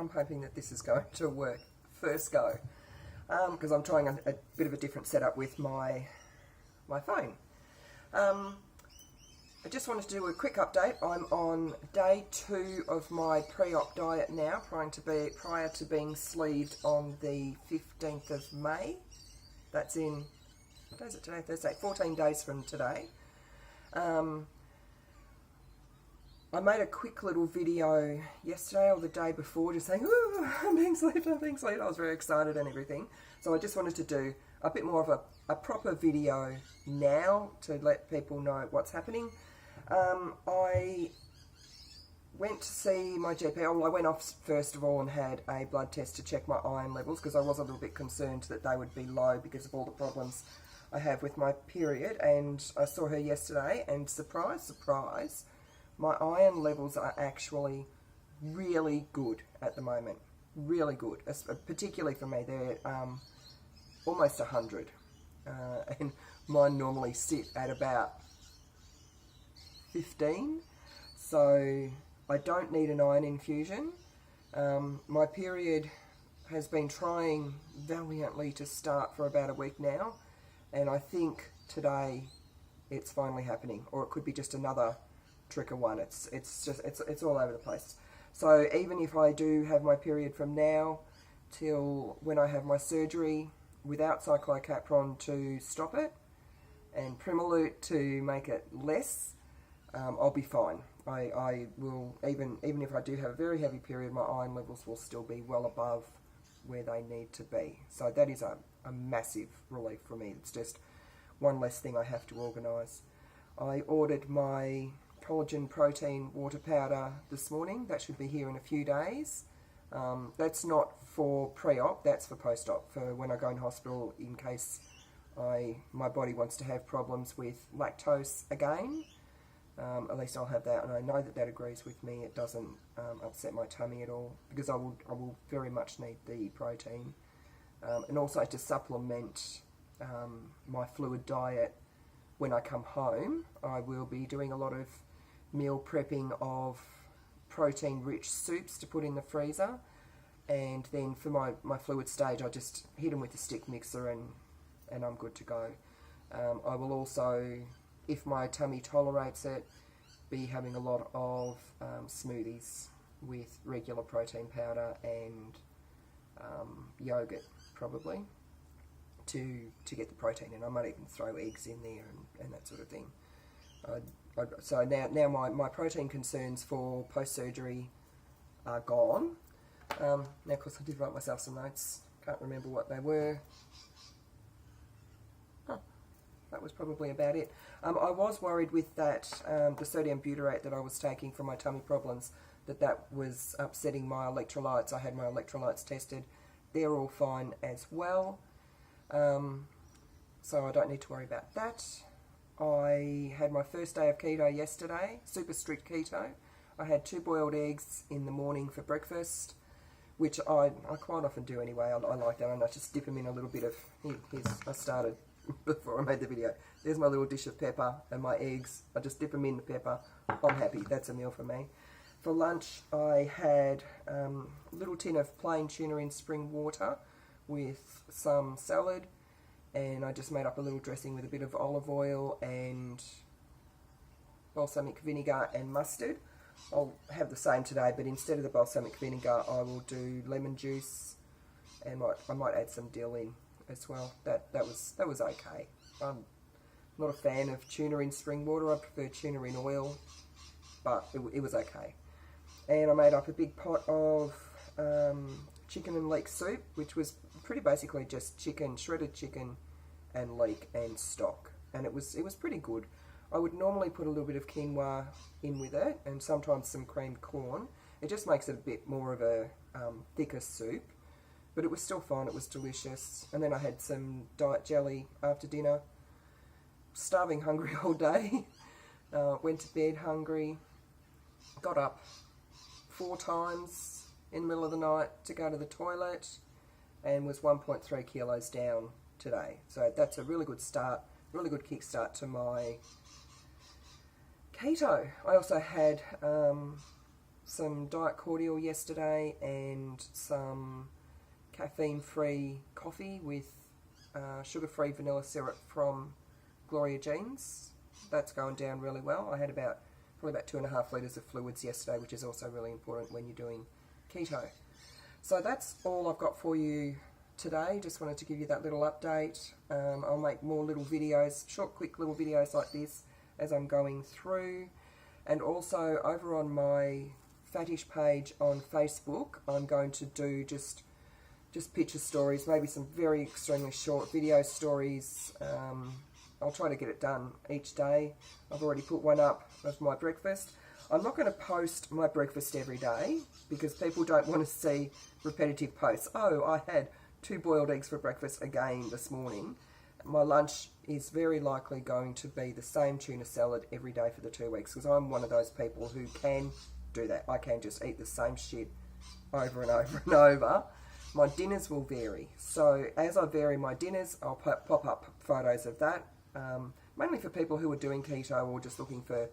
I'm hoping that this is going to work first go, because I'm trying a bit of a different setup with my phone. I just wanted to do a quick update. I'm on day 2 of my pre-op diet now, prior to being sleeved on the 15th of May. That's in, what day is it today? Thursday, 14 days from today. I made a quick little video yesterday or the day before just saying, ooh, I'm being sleeved. I was very excited and everything. So I just wanted to do a bit more of a proper video now to let people know what's happening. I went to see my GP. Well, I went off first of all and had a blood test to check my iron levels because I was a little bit concerned that they would be low because of all the problems I have with my period. And I saw her yesterday and surprise, surprise, my iron levels are actually really good at the moment. Really good, particularly for me. They're almost 100. And mine normally sit at about 15, so I don't need an iron infusion. My period has been trying valiantly to start for about a week now, and I think today it's finally happening, or it could be just another trigger one. It's all over the place. So even if I do have my period from now till when I have my surgery without cyclocapron to stop it and Primolute to make it less, I'll be fine. I will, even if I do have a very heavy period, my iron levels will still be well above where they need to be. So that is a massive relief for me. It's just one less thing I have to organise. I ordered my collagen protein water powder this morning. That should be here in a few days. That's not for pre-op, that's for post-op, for when I go in hospital in case my body wants to have problems with lactose again. At least I'll have that, and I know that agrees with me. It doesn't upset my tummy at all, because I will very much need the protein. And also to supplement my fluid diet when I come home, I will be doing a lot of meal prepping of protein-rich soups to put in the freezer. And then for my fluid stage, I just hit them with a stick mixer and I'm good to go. I will also, if my tummy tolerates it, be having a lot of smoothies with regular protein powder and yogurt probably to get the protein in. I might even throw eggs in there and that sort of thing. So now my protein concerns for post-surgery are gone. Now of course I did write myself some notes, can't remember what they were. That was probably about it. I was worried with that, the sodium butyrate that I was taking for my tummy problems, that was upsetting my electrolytes. I had my electrolytes tested. They're all fine as well. So I don't need to worry about that. I had my first day of keto yesterday, super strict keto. I had 2 boiled eggs in the morning for breakfast, which I quite often do anyway. I like that, and I just dip them in a little bit of, I started before I made the video. There's my little dish of pepper and my eggs. I just dip them in the pepper. I'm happy. That's a meal for me. For lunch, I had a little tin of plain tuna in spring water with some salad, and I just made up a little dressing with a bit of olive oil and balsamic vinegar and mustard. I'll have the same today, but instead of the balsamic vinegar, I will do lemon juice, and I might add some dill in as well. That was okay. I'm not a fan of tuna in spring water. I prefer tuna in oil, but it was okay. And I made up a big pot of chicken and leek soup, which was pretty basically just chicken, shredded chicken and leek and stock, and it was pretty good. I would normally put a little bit of quinoa in with it, and sometimes some creamed corn. It just makes it a bit more of a thicker soup, but it was still fine. It was delicious. And then I had some diet jelly after dinner. Starving hungry all day. Went to bed hungry. Got up 4 times in the middle of the night to go to the toilet, and was 1.3 kilos down today. So that's a really good start, really good kickstart to my keto. I also had some diet cordial yesterday and some caffeine-free coffee with sugar-free vanilla syrup from Gloria Jean's. That's going down really well. I had probably about 2.5 litres of fluids yesterday, which is also really important when you're doing keto. So that's all I've got for you today. Just wanted to give you that little update. I'll make more little videos, short, quick little videos like this as I'm going through. And also over on my Fattish page on Facebook, I'm going to do just picture stories, maybe some very extremely short video stories. I'll try to get it done each day. I've already put one up of my breakfast. I'm not going to post my breakfast every day because people don't want to see repetitive posts. Oh, I had 2 boiled eggs for breakfast again this morning. My lunch is very likely going to be the same tuna salad every day for the 2 weeks because I'm one of those people who can do that. I can just eat the same shit over and over and over. My dinners will vary. So as I vary my dinners, I'll pop up photos of that. Mainly for people who are doing keto or just looking for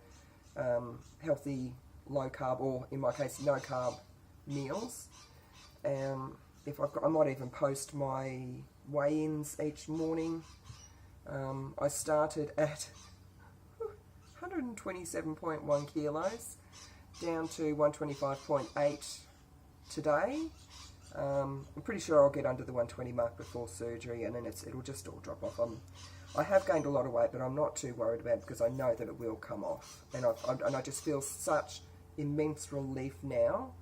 healthy, low carb, or in my case, no carb meals. I might even post my weigh-ins each morning. I started at 127.1 kilos, down to 125.8 today. I'm pretty sure I'll get under the 120 mark before surgery, and then it'll just all drop off. I have gained a lot of weight, but I'm not too worried about it because I know that it will come off, and I just feel such immense relief now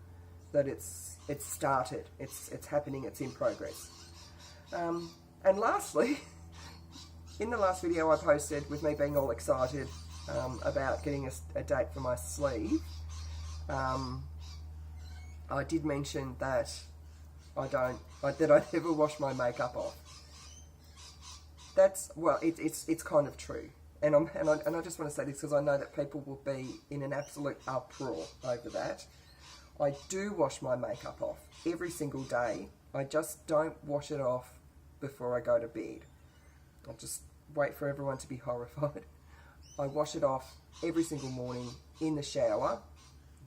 that it's started, it's happening, it's in progress. And lastly, in the last video I posted with me being all excited about getting a date for my sleeve, I did mention that I never wash my makeup off. It's kind of true, and I just want to say this because I know that people will be in an absolute uproar over that. I do wash my makeup off every single day. I just don't wash it off before I go to bed. I just wait for everyone to be horrified. I wash it off every single morning in the shower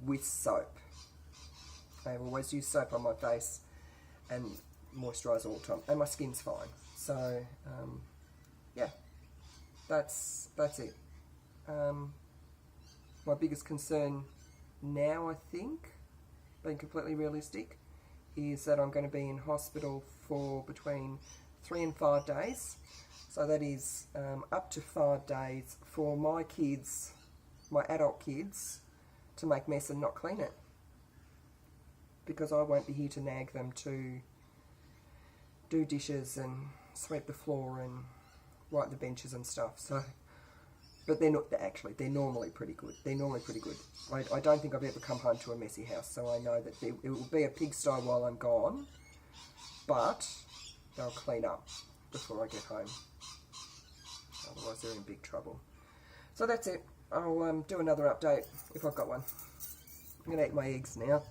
with soap. I always use soap on my face and moisturise all the time, and my skin's fine. So yeah, that's it. My biggest concern now, I think, being completely realistic, is that I'm going to be in hospital for between 3 and 5 days. So that is up to 5 days for my kids, my adult kids, to make mess and not clean it. Because I won't be here to nag them to do dishes and sweep the floor and wipe the benches and stuff. So, but they're normally pretty good. They're normally pretty good. I don't think I've ever come home to a messy house, so I know that it will be a pigsty while I'm gone, but they'll clean up before I get home. Otherwise they're in big trouble. So that's it. I'll do another update if I've got one. I'm going to eat my eggs now.